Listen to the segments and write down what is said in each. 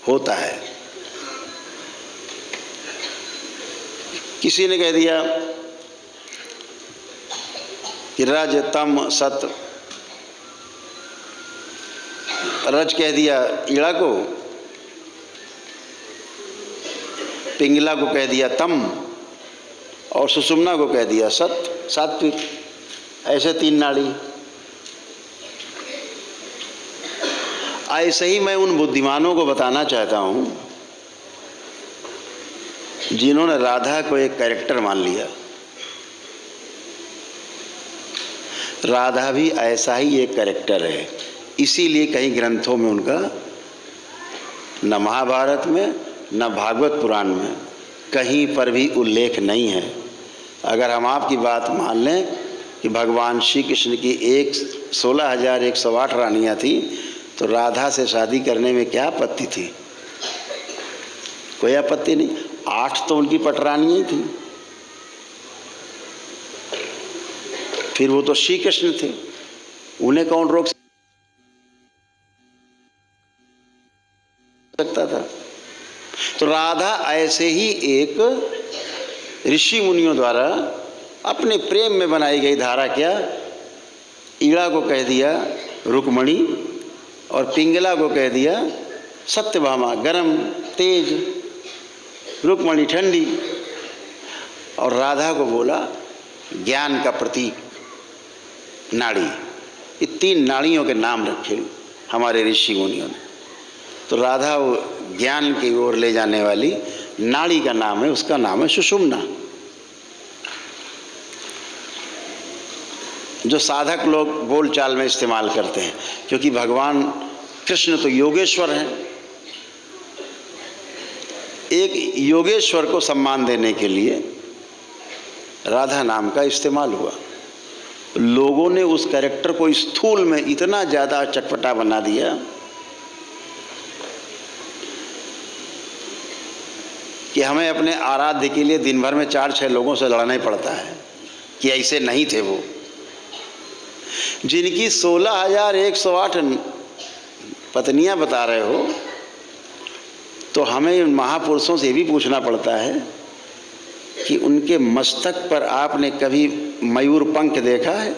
होता है। किसी ने कह दिया कि रज तम सत, रज कह दिया ईड़ा को, पिंगला को कह दिया तम, और सुषुम्ना को कह दिया सत, सात्विक। ऐसे 3 नाड़ी। ऐसे ही मैं उन बुद्धिमानों को बताना चाहता हूं जिन्होंने राधा को एक कैरेक्टर मान लिया। राधा भी ऐसा ही एक कैरेक्टर है, इसीलिए कई ग्रंथों में उनका, न महाभारत में न भागवत पुराण में कहीं पर भी उल्लेख नहीं है। अगर हम आपकी बात मान लें कि भगवान श्री कृष्ण की 16,108 रानियां थी, तो राधा से शादी करने में क्या आपत्ति थी? कोई आपत्ति नहीं। 8 तो उनकी पटरानियां थी, फिर वो तो श्री कृष्ण थे, उन्हें कौन रोक सकता था? तो राधा ऐसे ही एक ऋषि मुनियों द्वारा अपने प्रेम में बनाई गई धारा। क्या? ईड़ा को कह दिया रुक्मणी और पिंगला को कह दिया सत्यभामा, गरम तेज, रुक्मणी ठंडी, और राधा को बोला ज्ञान का प्रतीक नाड़ी। ये 3 नाड़ियों के नाम रखे हमारे ऋषि मुनियों ने। तो राधा वो ज्ञान की ओर ले जाने वाली नाड़ी का नाम है, उसका नाम है सुषुम्ना। जो साधक लोग बोलचाल में इस्तेमाल करते हैं, क्योंकि भगवान कृष्ण तो योगेश्वर हैं। एक योगेश्वर को सम्मान देने के लिए राधा नाम का इस्तेमाल हुआ। लोगों ने उस कैरेक्टर को स्थूल में इतना ज़्यादा चटपटा बना दिया कि हमें अपने आराध्य के लिए दिन भर में 4-6 लोगों से लड़ना ही पड़ता है कि ऐसे नहीं थे वो। जिनकी 16,108 पत्नियां बता रहे हो, तो हमें महापुरुषों से भी पूछना पड़ता है कि उनके मस्तक पर आपने कभी मयूर पंख देखा है?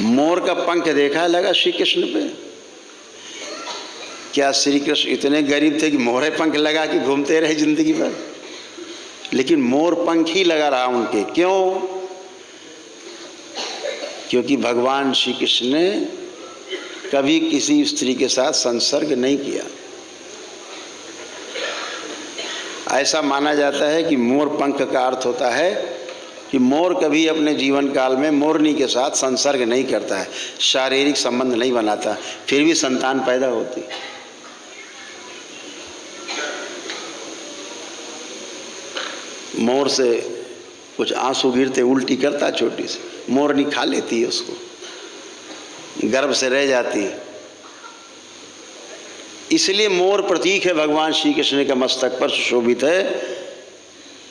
मोर का पंख देखा है लगा श्री कृष्ण पे? क्या श्री कृष्ण इतने गरीब थे कि मोरे पंख लगा के घूमते रहे जिंदगी भर? लेकिन मोर पंख ही लगा रहा उनके। क्यों? क्योंकि भगवान श्री कृष्ण ने कभी किसी स्त्री के साथ संसर्ग नहीं किया। ऐसा माना जाता है कि मोर पंख का अर्थ होता है कि मोर कभी अपने जीवन काल में मोरनी के साथ संसर्ग नहीं करता है, शारीरिक संबंध नहीं बनाता, फिर भी संतान पैदा होती। मोर से कुछ आंसू गिरते उल्टी करता छोटी सी, मोरनी खा लेती है उसको, गर्भ से रह जाती है। इसलिए मोर प्रतीक है भगवान श्री कृष्ण के मस्तक पर सुशोभित है।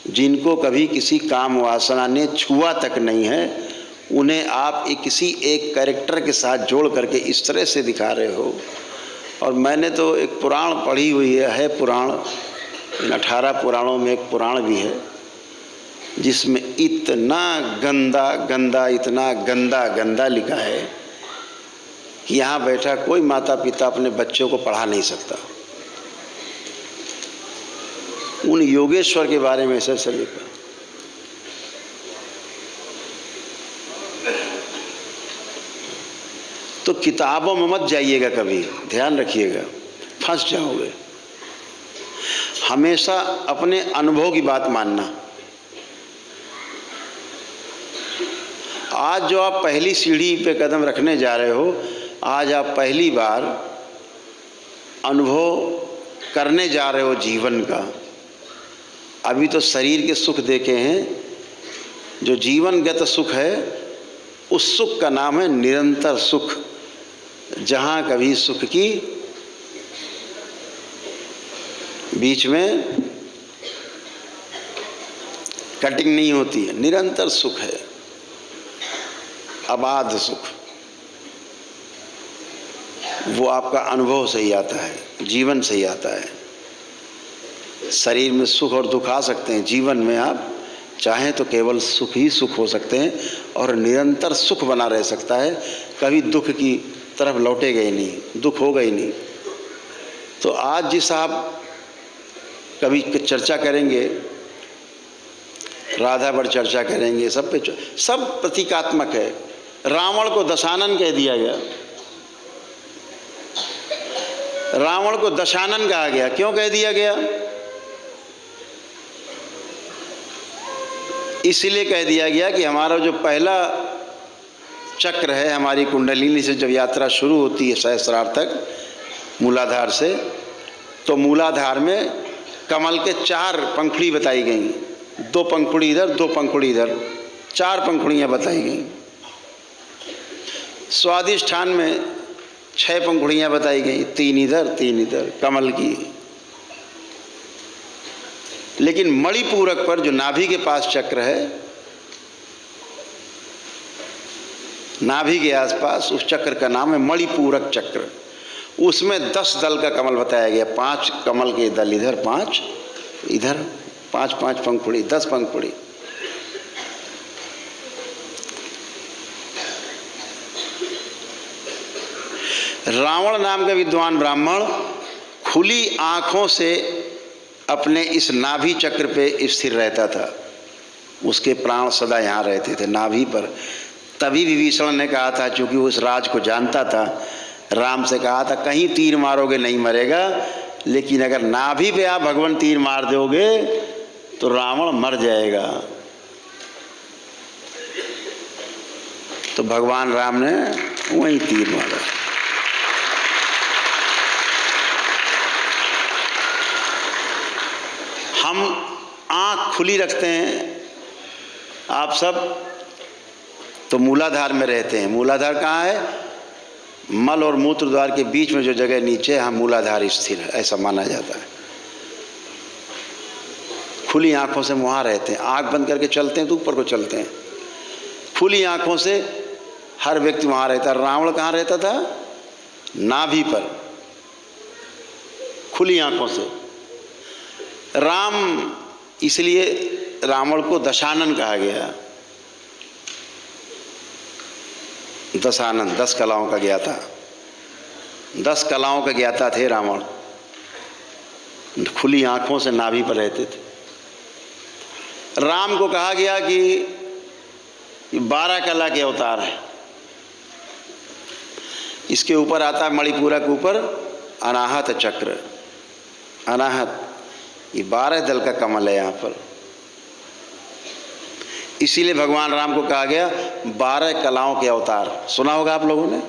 जिनको कभी किसी काम वासना ने छुआ तक नहीं है, उन्हें आप किसी एक कैरेक्टर के साथ जोड़ करके इस तरह से दिखा रहे हो। और मैंने तो एक पुराण पढ़ी हुई है पुराण, इन 18 पुराणों में एक पुराण भी है जिसमें इतना गंदा गंदा, इतना गंदा गंदा लिखा है कि यहाँ बैठा कोई माता पिता अपने बच्चों को पढ़ा नहीं सकता। उन योगेश्वर के बारे में ऐसे लिखा। तो किताबों में मत जाइएगा कभी, ध्यान रखिएगा, फंस जाओगे। हमेशा अपने अनुभव की बात मानना। आज जो आप पहली सीढ़ी पे कदम रखने जा रहे हो, आज आप पहली बार अनुभव करने जा रहे हो जीवन का। अभी तो शरीर के सुख देखे हैं, जो जीवनगत सुख है उस सुख का नाम है निरंतर सुख, जहाँ कभी सुख की बीच में कटिंग नहीं होती है, निरंतर सुख है, अबाध सुख। वो आपका अनुभव से ही आता है, जीवन से ही आता है। शरीर में सुख और दुख आ सकते हैं, जीवन में आप चाहें तो केवल सुख ही सुख हो सकते हैं और निरंतर सुख बना रह सकता है, कभी दुख की तरफ लौटेगा ही नहीं, दुख होगा ही नहीं। तो आज जिस आप कभी चर्चा करेंगे, राधा पर चर्चा करेंगे, सब पे सब प्रतीकात्मक है। रावण को दशानन कह दिया गया, रावण को दशानन कहा गया। क्यों कह दिया गया? इसलिए कह दिया गया कि हमारा जो पहला चक्र है, हमारी कुंडलिनी से जब यात्रा शुरू होती है सहस्रार तक, मूलाधार से, तो मूलाधार में कमल के 4 पंखुड़ी बताई गई, 2 पंखुड़ी इधर 2 पंखुड़ी इधर, 4 पंखुड़ियाँ बताई गई। स्वादिष्ठान में 6 पंखुड़ियाँ बताई गई, 3 इधर 3 इधर कमल की। लेकिन मणिपूरक पर जो नाभि के पास चक्र है, नाभि के आसपास, उस चक्र का नाम है मणिपूरक चक्र। उसमें 10 दल का कमल बताया गया, 5 कमल के दल इधर, 5 इधर, 5-5 पंखुड़ी, 10 पंखुड़ी। रावण नाम का विद्वान ब्राह्मण खुली आंखों से अपने इस नाभि चक्र पे स्थिर रहता था, उसके प्राण सदा यहाँ रहते थे नाभि पर। तभी विभीषण ने कहा था, चूंकि उस राज को जानता था, राम से कहा था कहीं तीर मारोगे नहीं मरेगा, लेकिन अगर नाभि पे आप भगवान तीर मार दोगे तो रावण मर जाएगा। तो भगवान राम ने वहीं तीर मारा। हम आँख खुली रखते हैं आप सब, तो मूलाधार में रहते हैं। मूलाधार कहाँ है? मल और मूत्र द्वार के बीच में जो जगह नीचे, हम मूलाधार स्थिर है, ऐसा माना जाता है। खुली आंखों से वहाँ रहते हैं, आंख बंद करके चलते हैं तो ऊपर को चलते हैं। खुली आंखों से हर व्यक्ति वहाँ रहता है। रावण कहाँ रहता था? नाभि पर, खुली आंखों से। राम, इसलिए रावण को दशानन कहा गया। दशानन, 10 कलाओं का ज्ञाता, 10 कलाओं का ज्ञाता थे रावण। खुली आंखों से नाभि पर रहते थे। राम को कहा गया कि 12 कला के अवतार है। इसके ऊपर आता है मणिपूरक के ऊपर अनाहत चक्र, अनाहत, ये 12 दल का कमल है यहाँ पर। इसीलिए भगवान राम को कहा गया 12 कलाओं के अवतार। सुना होगा आप लोगों ने,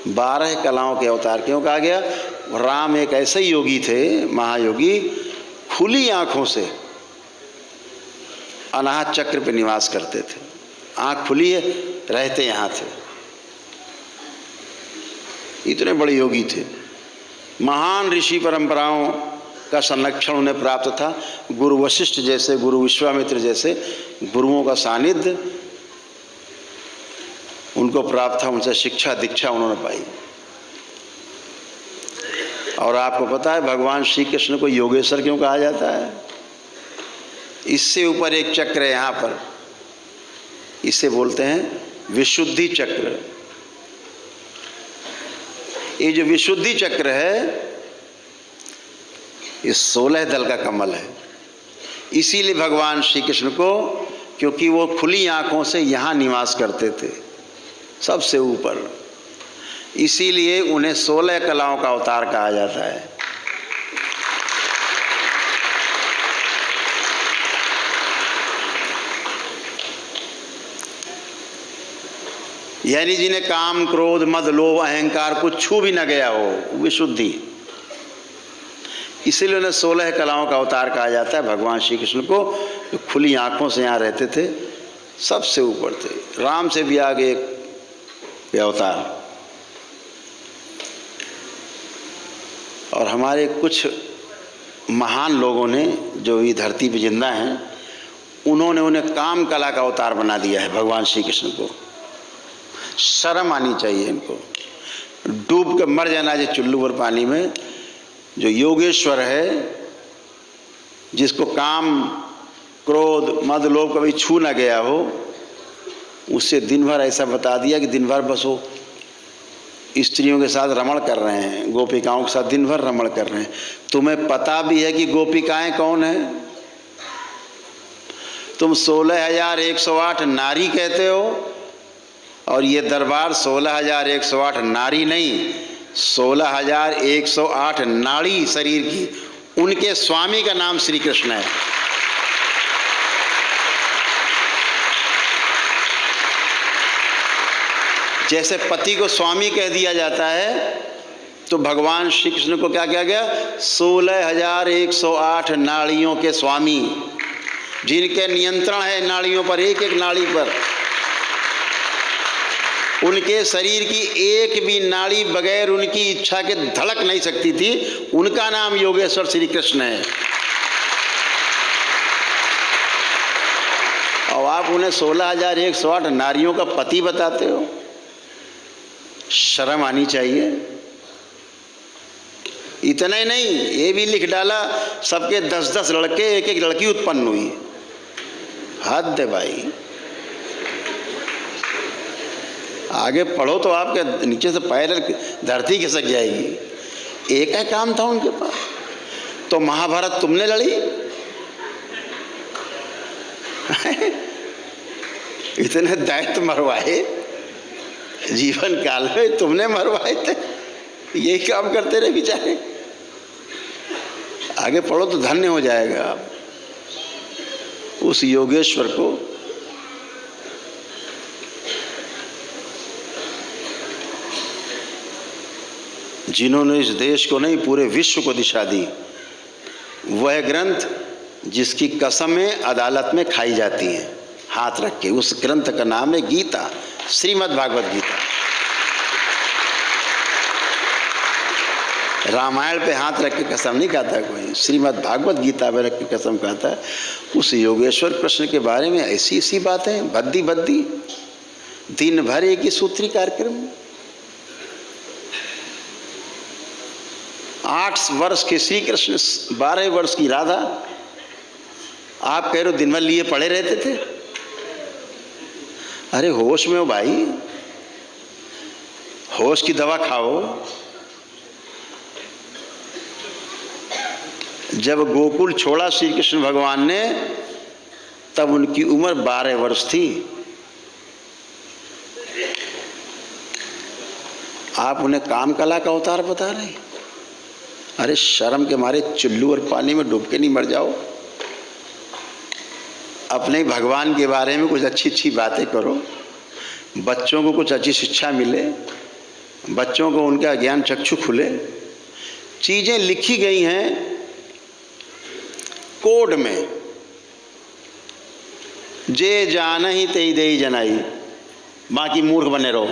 12 कलाओं के अवतार क्यों कहा गया? राम एक ऐसे योगी थे, महायोगी, खुली आंखों से अनाहत चक्र पे निवास करते थे। आंख खुली है, रहते यहाँ थे। इतने बड़े योगी थे। महान ऋषि परंपराओं का संरक्षण उन्हें प्राप्त था। गुरु वशिष्ठ जैसे, गुरु विश्वामित्र जैसे गुरुओं का सानिध्य उनको प्राप्त था। उनसे शिक्षा दीक्षा उन्होंने पाई। और आपको पता है भगवान श्री कृष्ण को योगेश्वर क्यों कहा जाता है? इससे ऊपर एक चक्र है यहाँ पर, इसे बोलते हैं विशुद्धि चक्र। ये जो विशुद्धि चक्र है, ये 16 दल का कमल है। इसीलिए भगवान श्री कृष्ण को, क्योंकि वो खुली आंखों से यहाँ निवास करते थे सबसे ऊपर, इसीलिए उन्हें 16 कलाओं का अवतार कहा जाता है। यानी जिन्हें काम, क्रोध, मद, लोभ, अहंकार कुछ छू भी न गया हो, विशुद्धि। इसीलिए उन्हें 16 कलाओं का अवतार कहा जाता है भगवान श्री कृष्ण को, जो खुली आंखों से यहाँ रहते थे, सबसे ऊपर थे। राम से भी आगे एक अवतार। और हमारे कुछ महान लोगों ने जो ये धरती पे जिंदा हैं, उन्होंने उन्हें काम कला का अवतार बना दिया है भगवान श्री कृष्ण को। शर्म आनी चाहिए इनको। डूब के मर जाना चाहिए चुल्लू भर पानी में। जो योगेश्वर है, जिसको काम क्रोध मद लोभ कभी छू ना गया हो, उससे दिन भर ऐसा बता दिया कि दिन भर बस वो स्त्रियों के साथ रमण कर रहे हैं, गोपिकाओं के साथ दिन भर रमण कर रहे हैं। तुम्हें पता भी है कि गोपिकाएं कौन है? तुम 16,108 नारी कहते हो, और ये दरबार 16,108 नारी नहीं, 16,108 नाड़ी शरीर की, उनके स्वामी का नाम श्री कृष्ण है। जैसे पति को स्वामी कह दिया जाता है, तो भगवान श्री कृष्ण को क्या कहा गया? 16,108 नाड़ियों के स्वामी, जिनके नियंत्रण है नाड़ियों पर, एक एक नाड़ी पर। उनके शरीर की एक भी नाड़ी बगैर उनकी इच्छा के धड़क नहीं सकती थी। उनका नाम योगेश्वर श्री कृष्ण है। और आप उन्हें 16,108 नारियों का पति बताते हो? शर्म आनी चाहिए। इतना ही नहीं, ये भी लिख डाला सबके 10-10 लड़के, एक एक लड़की उत्पन्न हुई। हद है भाई। आगे पढ़ो तो आपके नीचे से पैर धरती खिसक जाएगी। एक ही काम था उनके पास। तो महाभारत तुमने लड़ी? इतने दैत्य मरवाए जीवन काल में, तुमने मरवाए थे। यही काम करते रहे बेचारे। आगे पढ़ो तो धन्य हो जाएगा आप। उस योगेश्वर को जिन्होंने इस देश को नहीं पूरे विश्व को दिशा दी, वह ग्रंथ जिसकी कसमें अदालत में खाई जाती हैं हाथ रख के, उस ग्रंथ का नाम है गीता, श्रीमद् भागवत गीता। रामायण पे हाथ रख के कसम नहीं खाता कोई, श्रीमद् भागवत गीता पे रख के कसम खाता है। उस योगेश्वर कृष्ण के बारे में ऐसी ऐसी बातें भद्दी भद्दी, दिन भर एक ही सूत्री कार्यक्रम। 8 वर्ष के श्री कृष्ण, 12 वर्ष की राधा। आप कह रहे हो दिन भर लिए पड़े रहते थे? अरे होश में हो भाई, होश की दवा खाओ। जब गोकुल छोड़ा श्री कृष्ण भगवान ने, तब उनकी उम्र 12 वर्ष थी। आप उन्हें काम कला का अवतार बता रहे हैं? अरे शर्म के मारे चुल्लू और पानी में डूब के नहीं मर जाओ। अपने भगवान के बारे में कुछ अच्छी अच्छी बातें करो, बच्चों को कुछ अच्छी शिक्षा मिले, बच्चों को उनका ज्ञान चक्षु खुले। चीज़ें लिखी गई हैं कोड में, जे जान ही तेई दे जनाई, बाकी मूर्ख बने रहो,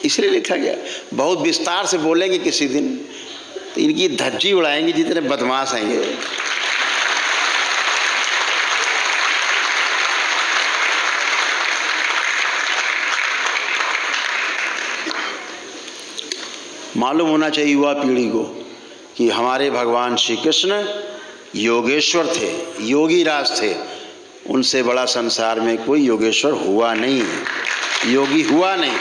इसलिए लिखा गया। बहुत विस्तार से बोलेंगे किसी दिन तो इनकी धज्जी उड़ाएंगे जितने बदमाश आएंगे। मालूम होना चाहिए युवा पीढ़ी को कि हमारे भगवान श्री कृष्ण योगेश्वर थे, योगी राज थे। उनसे बड़ा संसार में कोई योगेश्वर हुआ नहीं, योगी हुआ नहीं।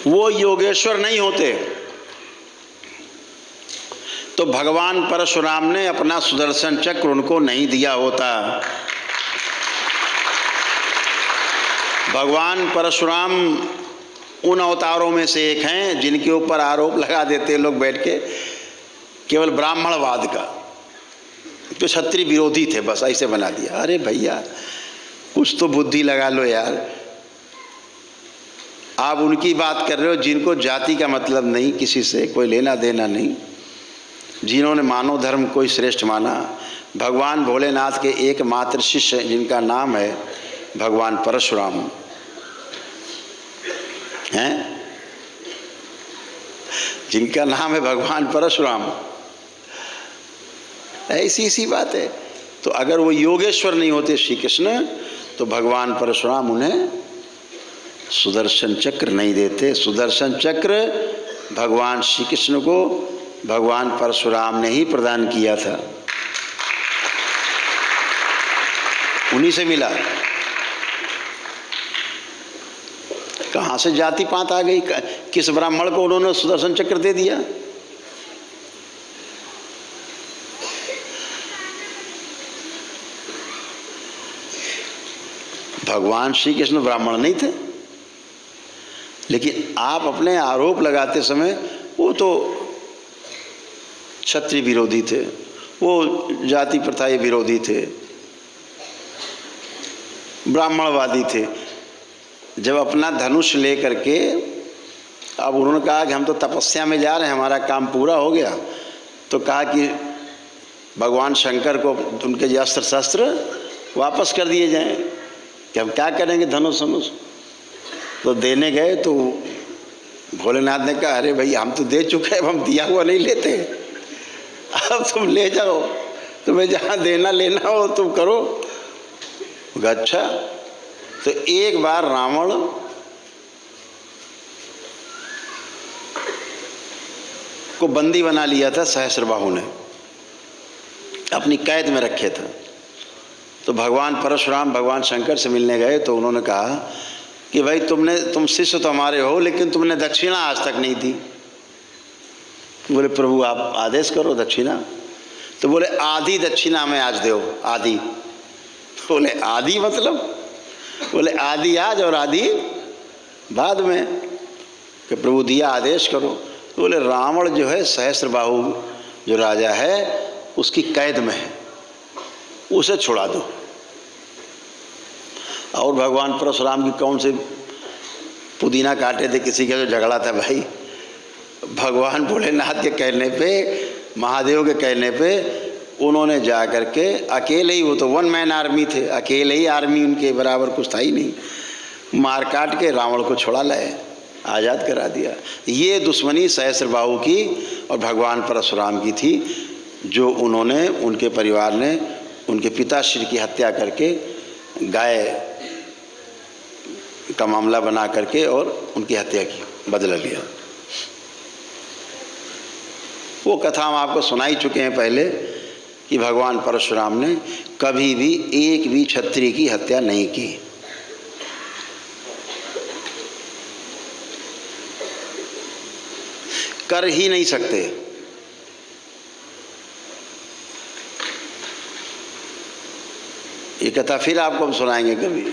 वो योगेश्वर नहीं होते तो भगवान परशुराम ने अपना सुदर्शन चक्र उनको नहीं दिया होता। भगवान परशुराम उन अवतारों में से एक हैं जिनके ऊपर आरोप लगा देते लोग बैठ के, केवल ब्राह्मणवाद का, तो क्षत्रिय विरोधी थे, बस ऐसे बना दिया। अरे भैया कुछ तो बुद्धि लगा लो यार। आप उनकी बात कर रहे हो जिनको जाति का मतलब नहीं, किसी से कोई लेना देना नहीं, जिन्होंने मानव धर्म को ही श्रेष्ठ माना। भगवान भोलेनाथ के एकमात्र शिष्य जिनका नाम है भगवान परशुराम हैं, जिनका नाम है भगवान परशुराम। ऐसी सी बात है। तो अगर वो योगेश्वर नहीं होते श्री कृष्ण तो भगवान परशुराम उन्हें सुदर्शन चक्र नहीं देते। सुदर्शन चक्र भगवान श्री कृष्ण को भगवान परशुराम ने ही प्रदान किया था, उन्हीं से मिला। कहाँ से जाति पात आ गई? किस ब्राह्मण को उन्होंने सुदर्शन चक्र दे दिया? भगवान श्री कृष्ण ब्राह्मण नहीं थे, लेकिन आप अपने आरोप लगाते समय वो तो क्षत्रिय विरोधी थे, वो जाति प्रथा विरोधी थे, ब्राह्मणवादी थे। जब अपना धनुष लेकर के अब उन्होंने कहा कि हम तो तपस्या में जा रहे हैं, हमारा काम पूरा हो गया, तो कहा कि भगवान शंकर को उनके जो अस्त्र शस्त्र वापस कर दिए जाएं कि हम क्या करेंगे धनुष धनुष। तो देने गए तो भोलेनाथ ने कहा अरे भाई हम तो दे चुके हैं, अब हम दिया हुआ नहीं लेते, अब तुम ले जाओ, तुम्हें जहाँ देना लेना हो तुम करो। अच्छा, तो एक बार रावण को बंदी बना लिया था सहस्त्रबाहु ने, अपनी कैद में रखे था। तो भगवान परशुराम भगवान शंकर से मिलने गए तो उन्होंने कहा कि भाई तुम शिष्य तो हमारे हो, लेकिन तुमने दक्षिणा आज तक नहीं दी। बोले प्रभु आप आदेश करो दक्षिणा। तो बोले आधी दक्षिणा में आज दो, आधी। बोले आधी मतलब? बोले आधी आज और आधी बाद में। कि प्रभु दिया आदेश करो। तो बोले रावण जो है सहस्त्रबाहु जो राजा है उसकी कैद में है, उसे छुड़ा दो। और भगवान परशुराम की कौन से पुदीना काटे थे, किसी का जो झगड़ा था भाई। भगवान भोलेनाथ के कहने पे, महादेव के कहने पे उन्होंने जा कर के अकेले ही, वो तो वन मैन आर्मी थे, अकेले ही आर्मी उनके बराबर कुछ था ही नहीं, मार काट के रावण को छुड़ा लाए, आज़ाद करा दिया। ये दुश्मनी सहस्त्रबाहु की और भगवान परशुराम की थी, जो उन्होंने, उनके परिवार ने उनके पिताश्री की हत्या करके गाय का मामला बना करके और उनकी हत्या की, बदला लिया। वो कथा हम आपको सुनाई चुके हैं पहले कि भगवान परशुराम ने कभी भी एक भी क्षत्रिय की हत्या नहीं की। कर ही नहीं सकते। ये कथा फिर आपको हम सुनाएंगे कभी,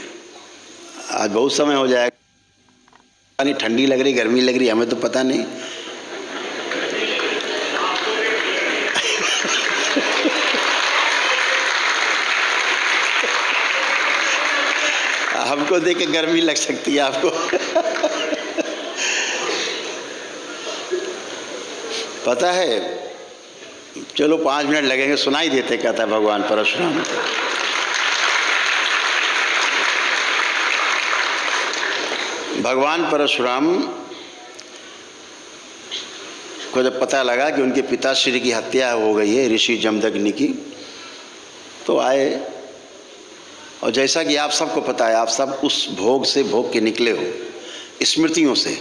आज बहुत समय हो जाएगा। नहीं ठंडी लग रही, गर्मी लग रही, हमें तो पता नहीं। हमको देख के गर्मी लग सकती है आपको। पता है, चलो 5 मिनट लगेंगे, सुनाई देते कहता भगवान परशुराम। भगवान परशुराम को जब पता लगा कि उनके पिताश्री की हत्या हो गई है ऋषि जमदग्नि की, तो आए। और जैसा कि आप सबको पता है, आप सब उस भोग से भोग के निकले हो, स्मृतियों से।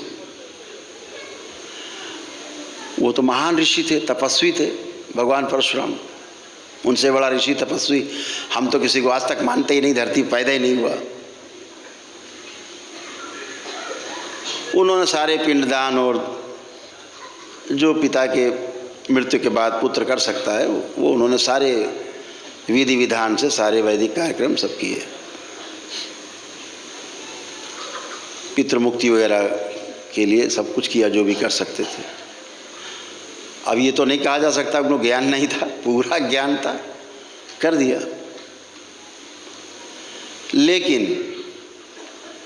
वो तो महान ऋषि थे, तपस्वी थे भगवान परशुराम, उनसे बड़ा ऋषि तपस्वी हम तो किसी को आज तक मानते ही नहीं, धरती पैदा ही नहीं हुआ। उन्होंने सारे पिंडदान और जो पिता के मृत्यु के बाद पुत्र कर सकता है वो उन्होंने सारे विधि विधान से सारे वैदिक कार्यक्रम सब किए, पितृमुक्ति वगैरह के लिए सब कुछ किया जो भी कर सकते थे। अब ये तो नहीं कहा जा सकता उनको ज्ञान नहीं था, पूरा ज्ञान था, कर दिया। लेकिन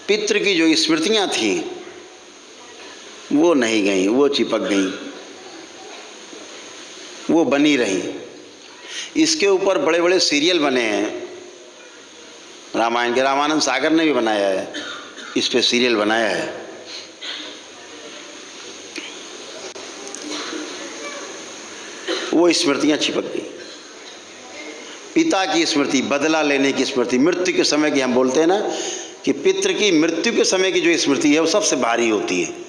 पितृ की जो स्मृतियां थीं वो नहीं गईं, वो चिपक गईं, वो बनी रहीं। इसके ऊपर बड़े बड़े सीरियल बने हैं रामायण के, रामानंद सागर ने भी बनाया है, इस पे सीरियल बनाया है। वो स्मृतियां चिपक गई। पिता की स्मृति, बदला लेने की स्मृति, मृत्यु के समय की हम बोलते हैं ना कि पितृ की मृत्यु के समय की जो स्मृति है वो सबसे भारी होती है।